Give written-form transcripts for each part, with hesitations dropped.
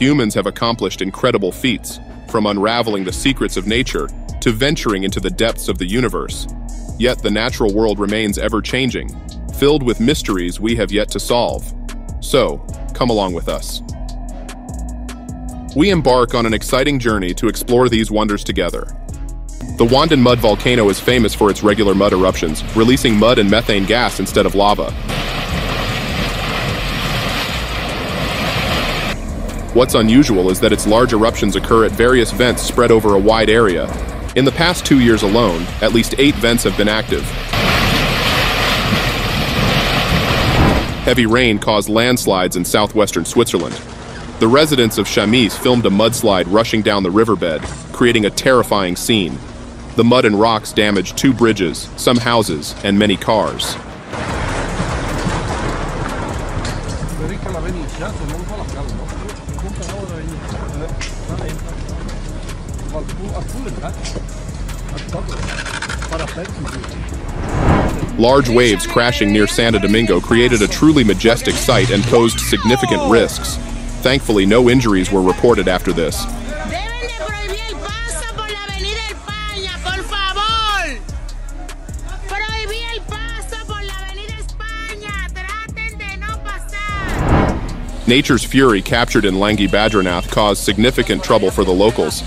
humans have accomplished incredible feats, from unraveling the secrets of nature to venturing into the depths of the universe. Yet the natural world remains ever-changing, filled with mysteries we have yet to solve. So, come along with us. We embark on an exciting journey to explore these wonders together. The Wandan mud volcano is famous for its regular mud eruptions, releasing mud and methane gas instead of lava. What's unusual is that its large eruptions occur at various vents spread over a wide area. In the past 2 years alone, at least 8 vents have been active. Heavy rain caused landslides in southwestern Switzerland. The residents of Chamis filmed a mudslide rushing down the riverbed, creating a terrifying scene. The mud and rocks damaged 2 bridges, some houses, and many cars. Large waves crashing near Santo Domingo created a truly majestic sight and posed significant risks. Thankfully, no injuries were reported after this. Nature's fury captured in Langi Badranath caused significant trouble for the locals.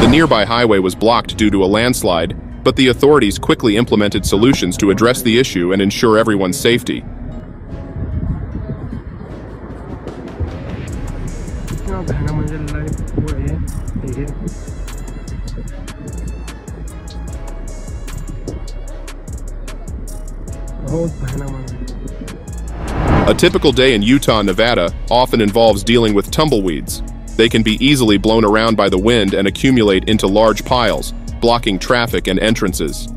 The nearby highway was blocked due to a landslide, but the authorities quickly implemented solutions to address the issue and ensure everyone's safety. A typical day in Utah, Nevada often involves dealing with tumbleweeds. They can be easily blown around by the wind and accumulate into large piles, blocking traffic and entrances.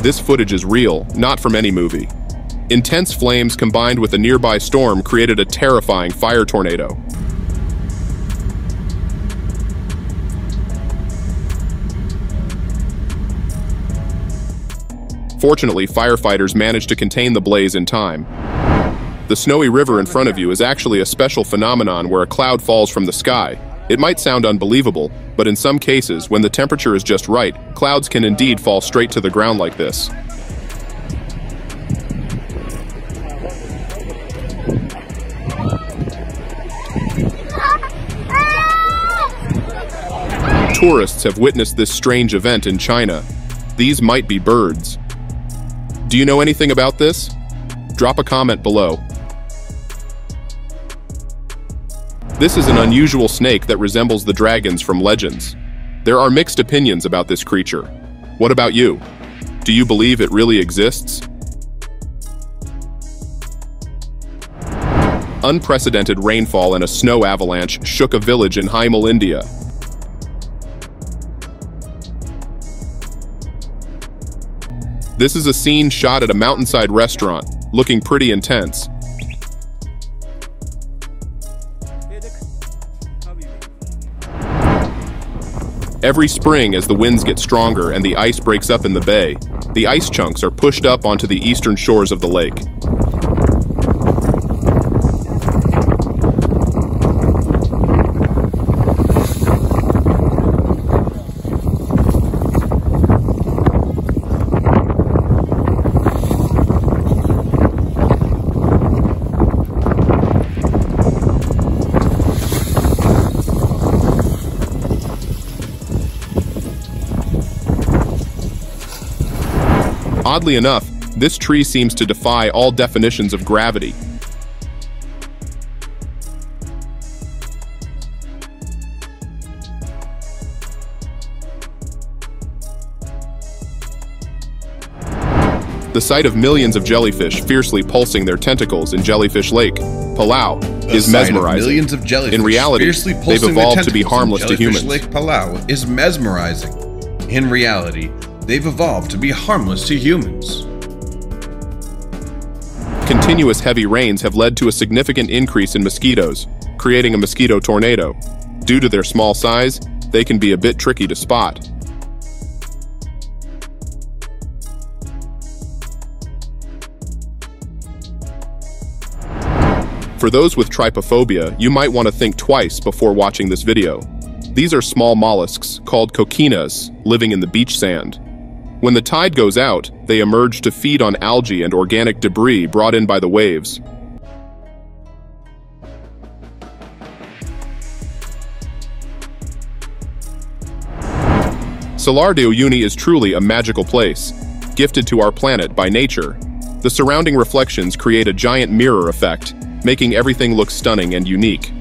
This footage is real, not from any movie. Intense flames combined with a nearby storm created a terrifying fire tornado. Fortunately, firefighters managed to contain the blaze in time. The snowy river in front of you is actually a special phenomenon where a cloud falls from the sky. It might sound unbelievable, but in some cases, when the temperature is just right, clouds can indeed fall straight to the ground like this. Tourists have witnessed this strange event in China. These might be birds. Do you know anything about this? Drop a comment below. This is an unusual snake that resembles the dragons from legends. There are mixed opinions about this creature. What about you? Do you believe it really exists? Unprecedented rainfall and a snow avalanche shook a village in Haimal, India. This is a scene shot at a mountainside restaurant, looking pretty intense. Every spring, as the winds get stronger and the ice breaks up in the bay, the ice chunks are pushed up onto the eastern shores of the lake. Oddly enough, This tree seems to defy all definitions of gravity. The sight of millions of jellyfish fiercely pulsing their tentacles in Jellyfish Lake, Palau, is mesmerizing. Millions of jellyfish in reality, fiercely they've pulsing their evolved to be tentacles in harmless to Jellyfish humans. Lake Palau is mesmerizing. In reality, they've evolved to be harmless to humans. Continuous heavy rains have led to a significant increase in mosquitoes, creating a mosquito tornado. Due to their small size, they can be a bit tricky to spot. For those with trypophobia, you might want to think twice before watching this video. These are small mollusks called coquinas living in the beach sand. When the tide goes out, they emerge to feed on algae and organic debris brought in by the waves. Salar de Uyuni is truly a magical place, gifted to our planet by nature. The surrounding reflections create a giant mirror effect, making everything look stunning and unique.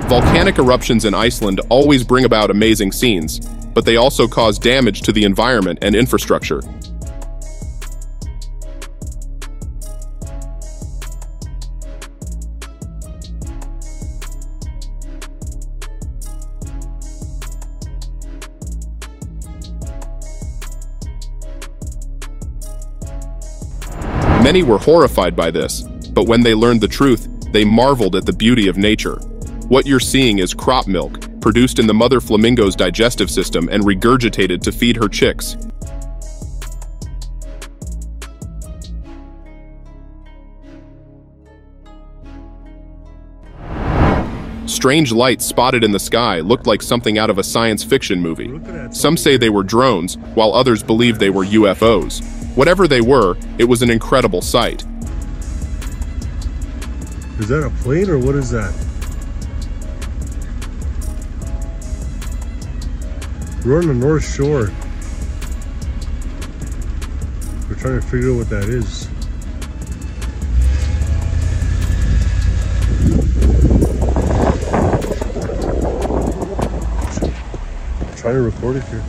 Volcanic eruptions in Iceland always bring about amazing scenes, but they also cause damage to the environment and infrastructure. Many were horrified by this, but when they learned the truth, they marveled at the beauty of nature. What you're seeing is crop milk, produced in the mother flamingo's digestive system and regurgitated to feed her chicks. Strange lights spotted in the sky looked like something out of a science fiction movie. Some say they were drones, while others believe they were UFOs. Whatever they were, it was an incredible sight. Is that a plane or what is that? We're on the North Shore. We're trying to figure out what that is. I'm trying to record it here.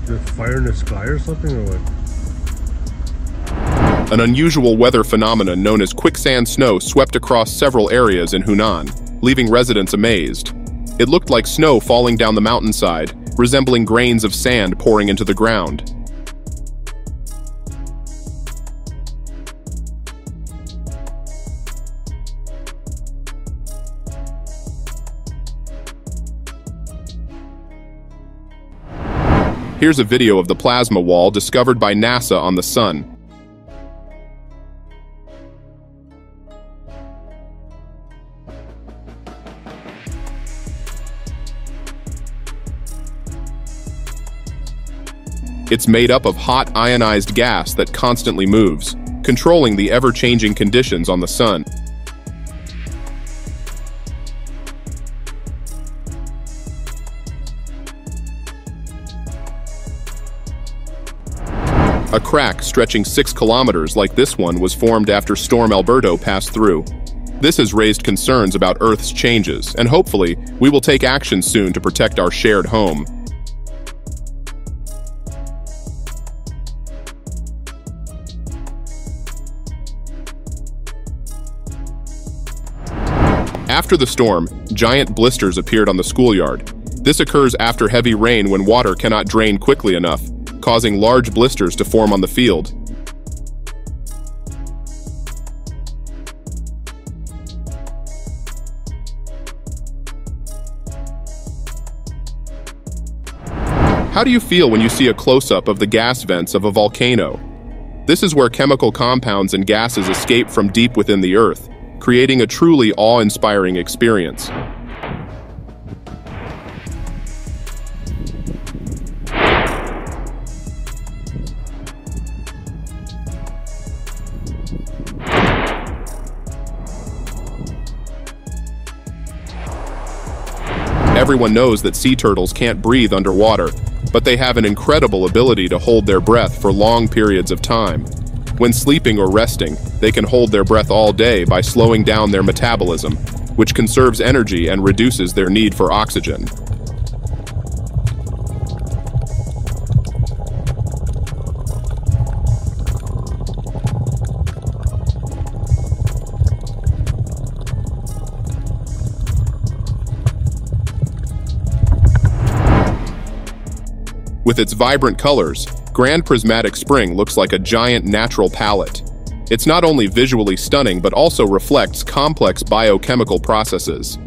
Is it fire in the sky or something or what? An unusual weather phenomenon known as quicksand snow swept across several areas in Hunan, leaving residents amazed. It looked like snow falling down the mountainside, resembling grains of sand pouring into the ground. Here's a video of the plasma wall discovered by NASA on the Sun. It's made up of hot ionized gas that constantly moves, controlling the ever-changing conditions on the Sun. A crack stretching 6 kilometers like this one was formed after Storm Alberto passed through. This has raised concerns about Earth's changes, and hopefully, we will take action soon to protect our shared home. After the storm, giant blisters appeared on the schoolyard. This occurs after heavy rain when water cannot drain quickly enough, causing large blisters to form on the field. How do you feel when you see a close-up of the gas vents of a volcano? This is where chemical compounds and gases escape from deep within the Earth, creating a truly awe-inspiring experience. Everyone knows that sea turtles can't breathe underwater, but they have an incredible ability to hold their breath for long periods of time. When sleeping or resting, they can hold their breath all day by slowing down their metabolism, which conserves energy and reduces their need for oxygen. With its vibrant colors, Grand Prismatic Spring looks like a giant natural palette. It's not only visually stunning but also reflects complex biochemical processes.